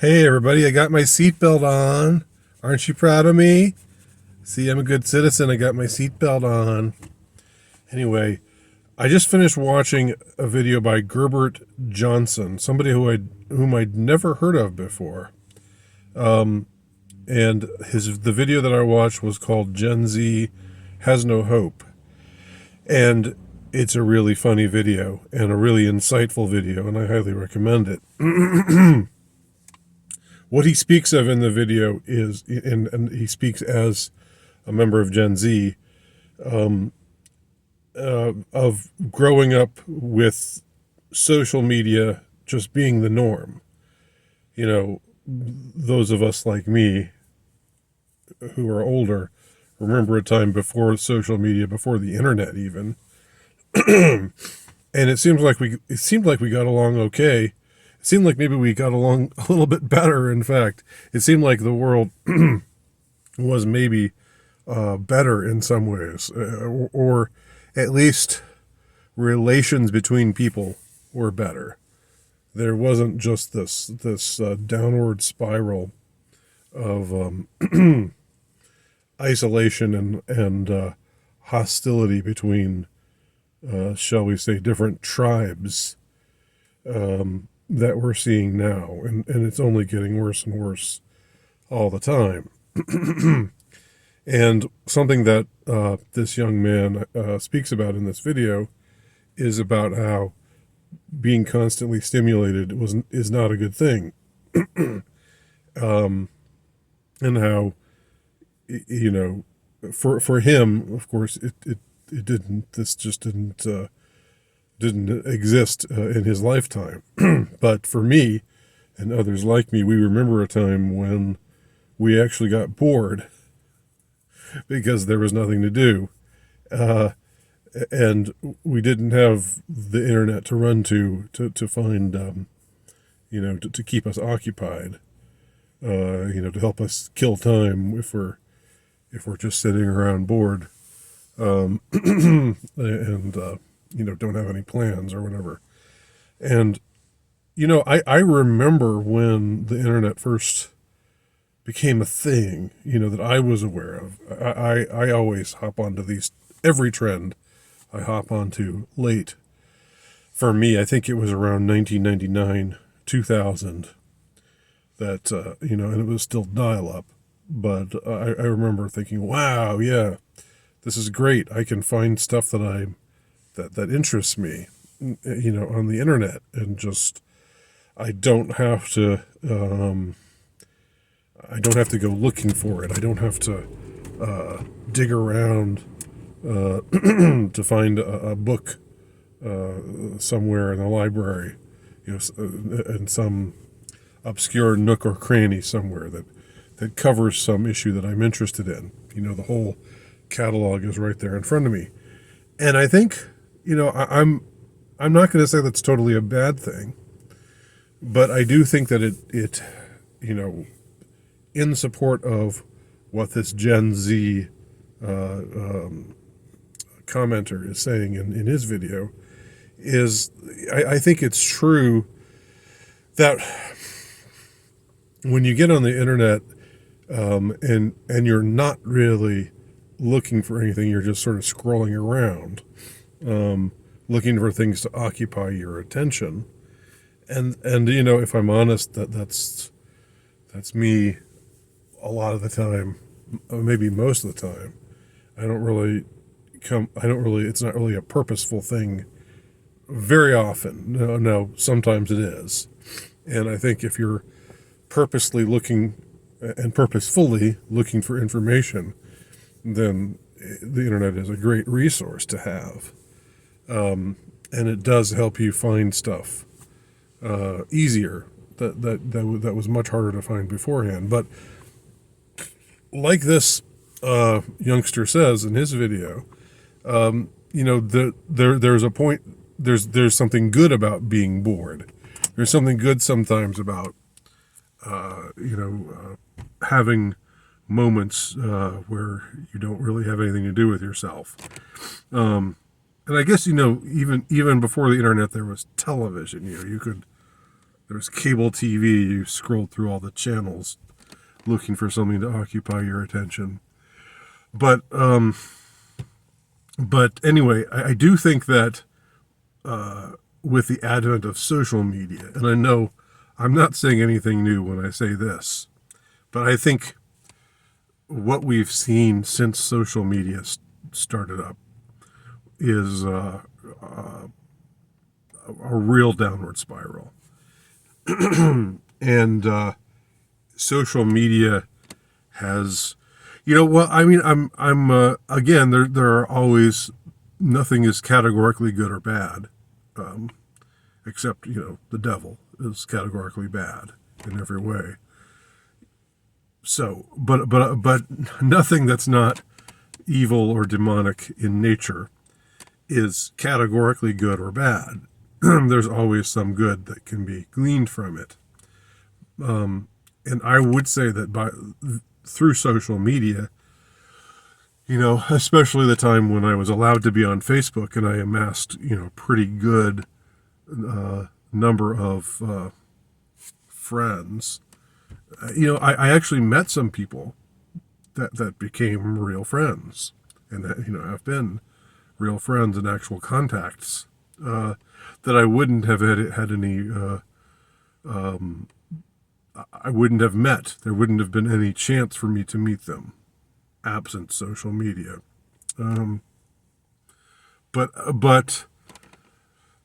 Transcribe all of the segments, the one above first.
Hey everybody, I got my seatbelt on. Aren't you proud of me? See, I'm a good citizen. I got my seatbelt on. Anyway, I just finished watching a video by Gerbert Johnson, somebody whom I'd never heard of before. And the video that I watched was called Gen Z Has No Hope. And it's a really funny video and a really insightful video, and I highly recommend it. What he speaks of in the video is, and he speaks as a member of Gen Z, of growing up with social media just being the norm. You know, those of us like me who are older remember a time before social media, before the internet even. And it seemed like we got along okay. It seemed like maybe we got along a little bit better. In fact, it seemed like the world was maybe better in some ways, or at least relations between people were better. There wasn't just this downward spiral of isolation and hostility between, shall we say, different tribes that we're seeing now, and it's only getting worse and worse all the time. And something that this young man speaks about in this video is about how being constantly stimulated is not a good thing, and how, you know, for him, of course, it didn't. This just didn't exist in his lifetime. But for me and others like me, we remember a time when we actually got bored because there was nothing to do. And we didn't have the internet to run to find, to keep us occupied, to help us kill time if we're just sitting around bored, and don't have any plans or whatever. And, I remember when the internet first became a thing, that I was aware of. I always hop onto every trend I hop onto late. For me, I think it was around 1999, 2000 that, and it was still dial-up. But I remember thinking, wow, yeah, this is great. I can find stuff that interests me, on the internet, and just I don't have to go looking for it. I don't have to dig around to find a book somewhere in a library, in some obscure nook or cranny somewhere that covers some issue that I'm interested in. The whole catalog is right there in front of me. And I think, I'm not going to say that's totally a bad thing, but I do think that it in support of what this Gen Z commenter is saying in his video, is I think it's true that when you get on the internet, and you're not really looking for anything, you're just sort of scrolling around, looking for things to occupy your attention. And if I'm honest, that's me a lot of the time, maybe most of the time. It's not really a purposeful thing very often. No, sometimes it is. And I think if you're purposefully looking and purposefully looking for information, then the internet is a great resource to have. And it does help you find stuff easier that was much harder to find beforehand. But like this youngster says in his video, there's a point. There's something good about being bored. There's something good sometimes about having moments where you don't really have anything to do with yourself. And I guess even before the internet, there was television. You could There's cable TV. You scroll through all the channels looking for something to occupy your attention. But anyway, I do think that with the advent of social media, and I know I'm not saying anything new when I say this, but I think what we've seen since social media started up is a real downward spiral. And social media has, well, I mean, I'm again, there are always, nothing is categorically good or bad, except, the devil is categorically bad in every way. So, but nothing that's not evil or demonic in nature is categorically good or bad. There's always some good that can be gleaned from it. And I would say that through social media, especially the time when I was allowed to be on Facebook and I amassed, pretty good number of friends. I actually met some people that became real friends, and that, have been real friends and actual contacts that I wouldn't have had any. I wouldn't have met. There wouldn't have been any chance for me to meet them, absent social media. But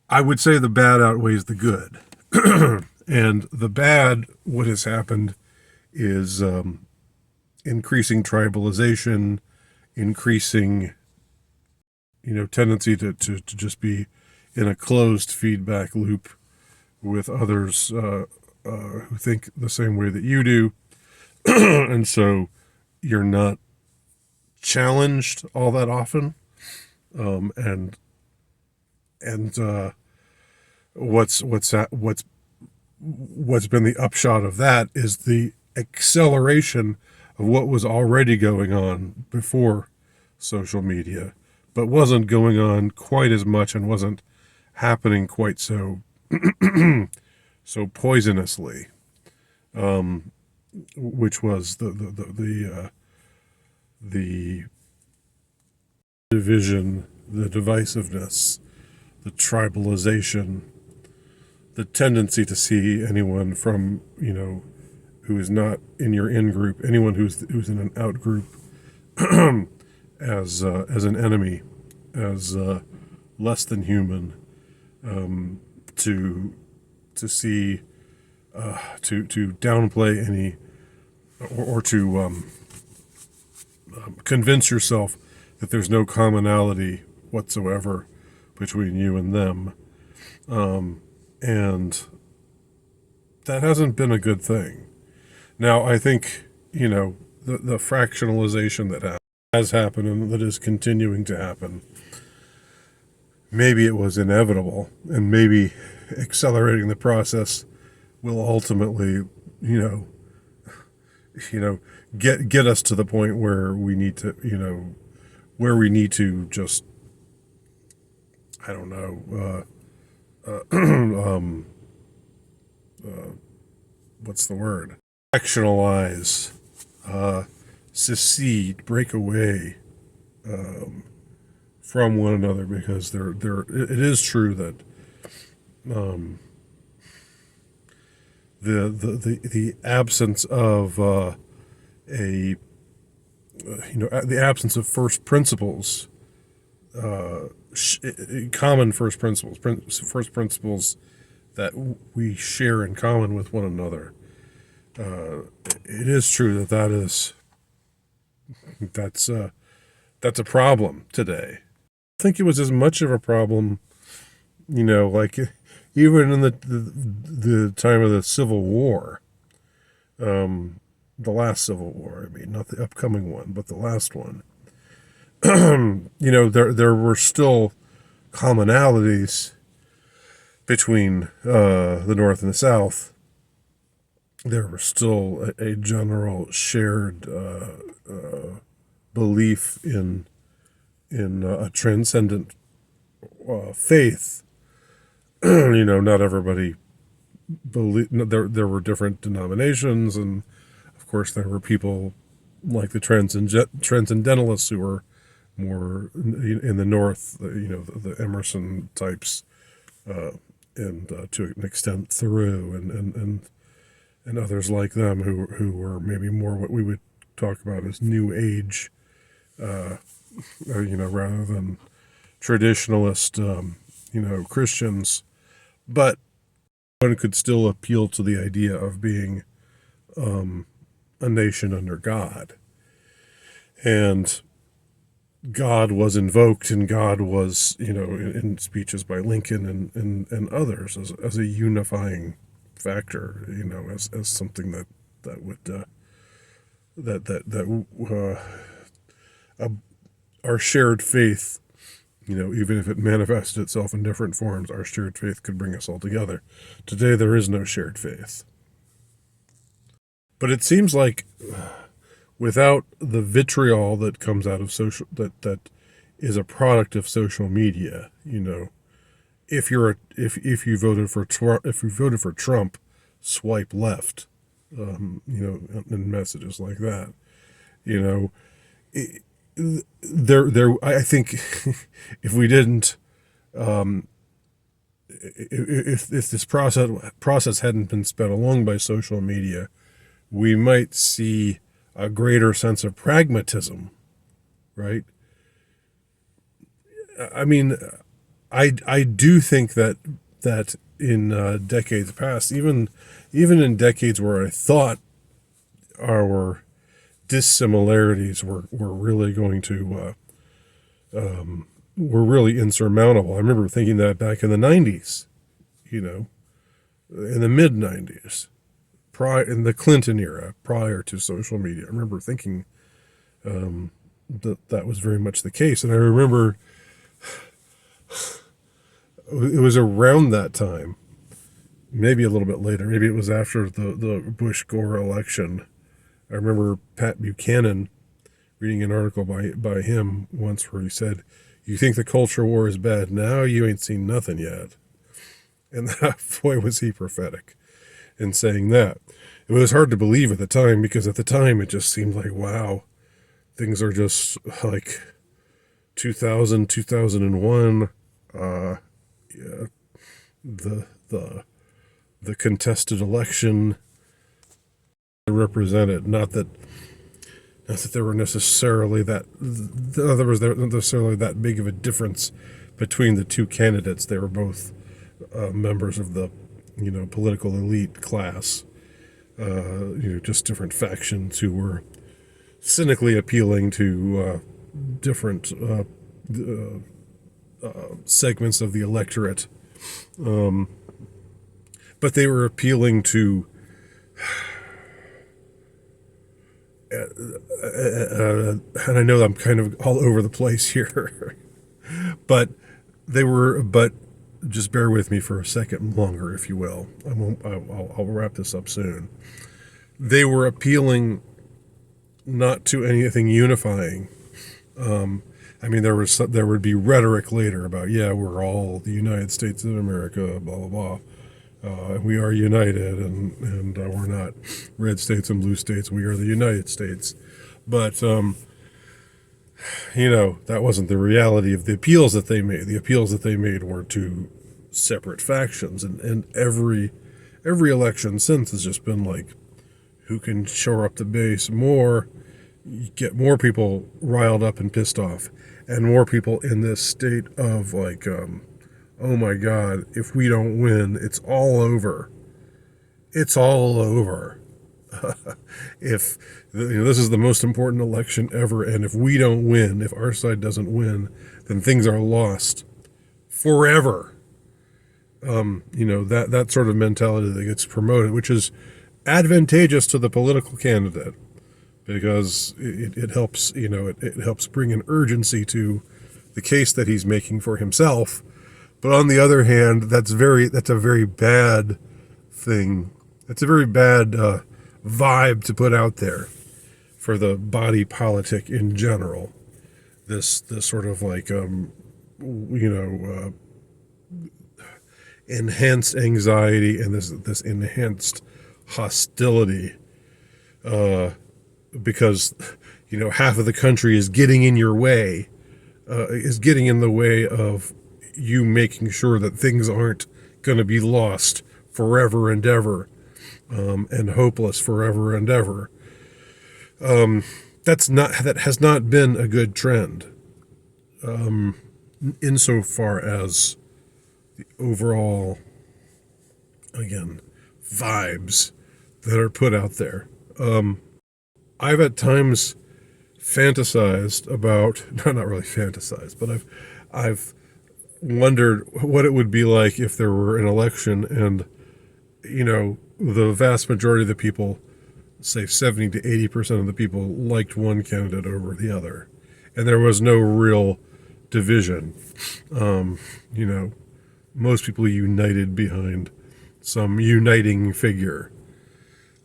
I would say the bad outweighs the good. And the bad, what has happened is increasing tribalization, increasing, tendency to just be in a closed feedback loop with others who think the same way that you do. And so you're not challenged all that often. And what's been the upshot of that is the acceleration of what was already going on before social media, but wasn't going on quite as much and wasn't happening quite so so poisonously, which was the division, the divisiveness, the tribalization, the tendency to see anyone from, who is not in your in group, anyone who's in an out group, as an enemy, as less than human, to see, to downplay any, or to convince yourself that there's no commonality whatsoever between you and them. And that hasn't been a good thing. Now, I think, the fractionalization that has happened and that is continuing to happen, maybe it was inevitable, and maybe accelerating the process will ultimately, get us to the point where we need to, just, I don't know, what's the word? Fractionalize, secede, break away from one another, because it is true that the absence of the absence of first principles, common first principles that we share in common with one another. It is true that's a problem today. I think it was as much of a problem, like even in the time of the Civil War, the last Civil War. I mean, not the upcoming one, but the last one. There were still commonalities between the North and the South. There was still a general shared belief in a transcendent faith. Not everybody believe there were different denominations, and of course there were people like the transcendentalists who were more in the north, the Emerson types, and to an extent Thoreau and others like them who were maybe more what we would talk about as New Age, rather than traditionalist, Christians. But one could still appeal to the idea of being a nation under God. And God was invoked, and God was, in speeches by Lincoln and others, as a unifying factor, as something that would our shared faith, even if it manifested itself in different forms, our shared faith could bring us all together. Today there is no shared faith. But it seems like without the vitriol that comes out of that is a product of social media, if you voted for Trump, swipe left, in messages like that, I think if we didn't, if this process hadn't been sped along by social media, we might see a greater sense of pragmatism, right? I mean, I do think that in decades past, even in decades where I thought our dissimilarities were really going to were really insurmountable. I remember thinking that back in the 90s, in the mid 90s, in the Clinton era, prior to social media. I remember thinking that was very much the case. And I remember it was around that time, maybe a little bit later, maybe it was after the Bush-Gore election. I remember Pat Buchanan reading an article by him once where he said, "You think the culture war is bad now? You ain't seen nothing yet." And boy, was he prophetic in saying that. It was hard to believe at the time, because at the time it just seemed like, wow, things are just like 2000, 2001. Yeah, the contested election represented, not that there were necessarily that there was necessarily that big of a difference between the two candidates. They were both members of the political elite class, just different factions who were cynically appealing to different segments of the electorate, but they were appealing to and I know I'm kind of all over the place here, but just bear with me for a second longer, if you will. I'll wrap this up soon. They were appealing not to anything unifying. I mean, there would be rhetoric later about, yeah, we're all the United States of America, blah blah blah. We are united, and we're not red states and blue states. We are the United States. But that wasn't the reality of the appeals that they made. The appeals that they made were to separate factions, and every election since has just been like, who can shore up the base more, get more people riled up and pissed off, and more people in this state of like, oh my God, if we don't win, it's all over. It's all over. If this is the most important election ever, and if we don't win, if our side doesn't win, then things are lost forever. That sort of mentality that gets promoted, which is advantageous to the political candidate, because it helps, it helps bring an urgency to the case that he's making for himself. But on the other hand, that's a very bad thing. It's a very bad vibe to put out there for the body politic in general. This sort of like, enhanced anxiety and this enhanced hostility, because half of the country is getting in your way, is getting in the way of you making sure that things aren't going to be lost forever and ever, and hopeless forever and ever. That has not been a good trend, insofar as the overall, again, vibes that are put out there. I've at times fantasized about, not really fantasized, but I've wondered what it would be like if there were an election and, the vast majority of the people, say 70 to 80% of the people, liked one candidate over the other. And there was no real division. Most people united behind some uniting figure.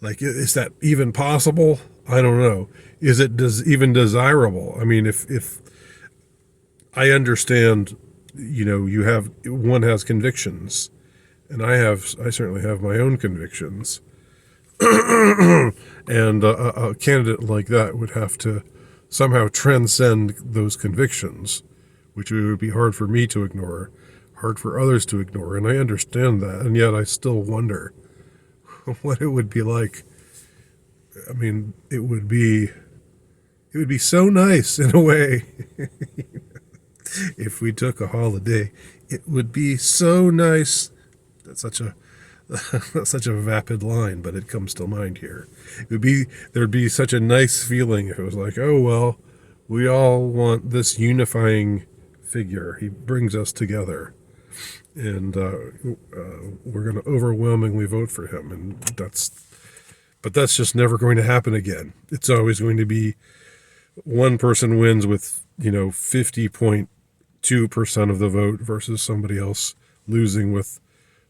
Like, is that even possible? I don't know. Is it even desirable? I mean, if I understand, one has convictions, and I certainly have my own convictions, and a candidate like that would have to somehow transcend those convictions, which would be hard for me to ignore, hard for others to ignore, and I understand that, and yet I still wonder what it would be like. I mean, it would be so nice in a way. If we took a holiday, it would be so nice. That's such a vapid line, but it comes to mind here. There'd be such a nice feeling if it was like, oh well, we all want this unifying figure. He brings us together, and we're going to overwhelmingly vote for him, and but that's just never going to happen again. It's always going to be one person wins with 50.2% of the vote versus somebody else losing with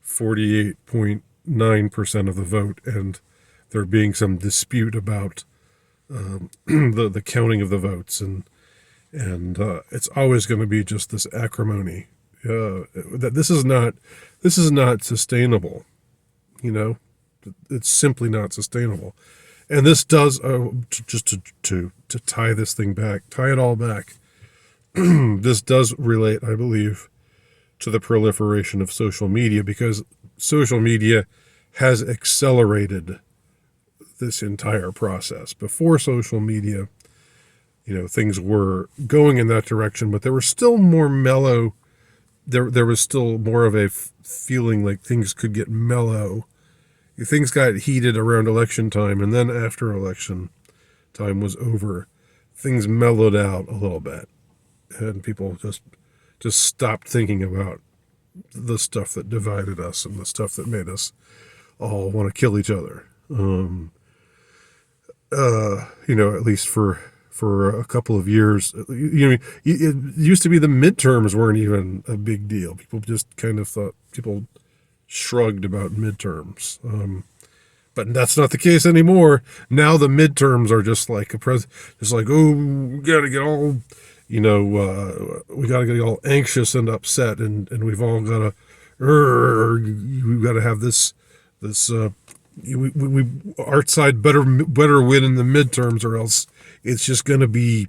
48.9% of the vote, and there being some dispute about the counting of the votes, and it's always going to be just this acrimony. That this is not sustainable. It's simply not sustainable, and this does just to tie this thing back, tie it all back. This does relate, I believe, to the proliferation of social media, because social media has accelerated this entire process. Before social media, things were going in that direction, but there were still more mellow. There was still more of a feeling like things could get mellow. Things got heated around election time, and then after election time was over, things mellowed out a little bit, and people just stopped thinking about the stuff that divided us and the stuff that made us all want to kill each other. At least for a couple of years, it used to be the midterms weren't even a big deal. People just kind of thought, people shrugged about midterms. But that's not the case anymore. Now the midterms are just like oh, we got to get all, we got to get all anxious and upset, and we've all got to, we got to have this, our side better win in the midterms, or else it's just going to be,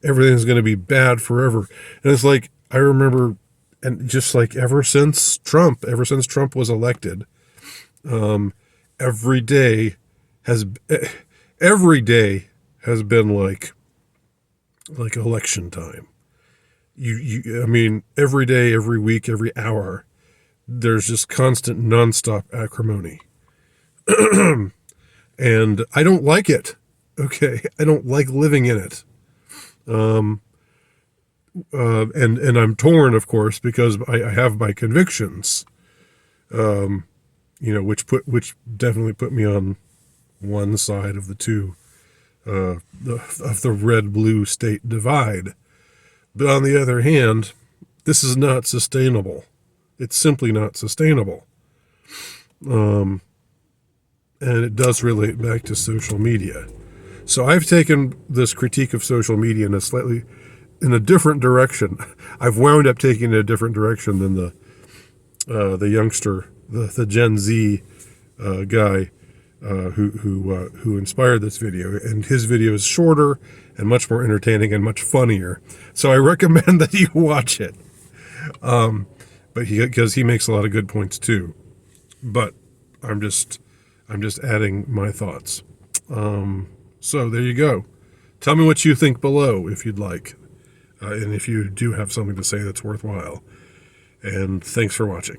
everything's going to be bad forever. And it's like, I remember, and just like ever since Trump was elected, every day has been like election time. I mean, every day, every week, every hour, there's just constant nonstop acrimony. And I don't like it. Okay. I don't like living in it. And I'm torn, of course, because I have my convictions, which definitely put me on one side of the two, of the red-blue state divide. But on the other hand, this is not sustainable. It's simply not sustainable. And it does relate back to social media. So I've taken this critique of social media in a different direction. I've wound up taking it a different direction than the youngster, the Gen Z guy who inspired this video, and his video is shorter and much more entertaining and much funnier. So I recommend that you watch it. But because he makes a lot of good points too. But I'm just adding my thoughts. So there you go. Tell me what you think below if you'd like, and if you do have something to say that's worthwhile. And thanks for watching.